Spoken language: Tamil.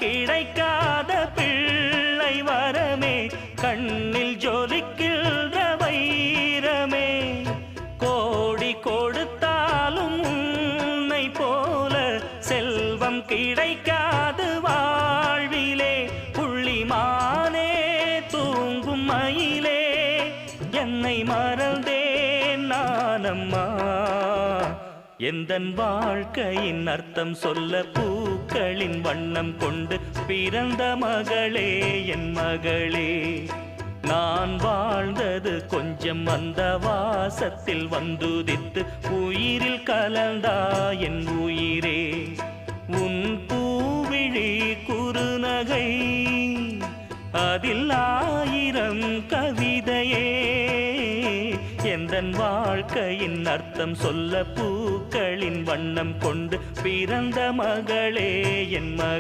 கிடைக்காத பிள்ளை வரமே, கண்ணில் ஜொலிக்கின்ற வைரமே. கோடி கொடுத்தாலும் உன்னை போல செல்வம் கிடைக்காது வாழ்விலே. புள்ளிமானே தூங்கும் மயிலே, என்னை மறந்தேன் நானம்மா. எந்தன் வாழ்க்கையின் அர்த்தம் சொல்ல பூக்களின் வண்ணம் கொண்டு பிறந்த மகளே என் மகளே. நான் வாழ்ந்தது கொஞ்சம் அந்த வாசத்தில் வந்துதித்து உயிரில் கலந்தா என் உயிரே. உன் பூவிழி குறுநகை அதில் 1000 கவிதையே. எந்தன் வாழ்க்கையின் அர்த்தம் சொல்ல பூக்களின் வண்ணம் கொண்டு பிறந்த மகளே என் மகளே.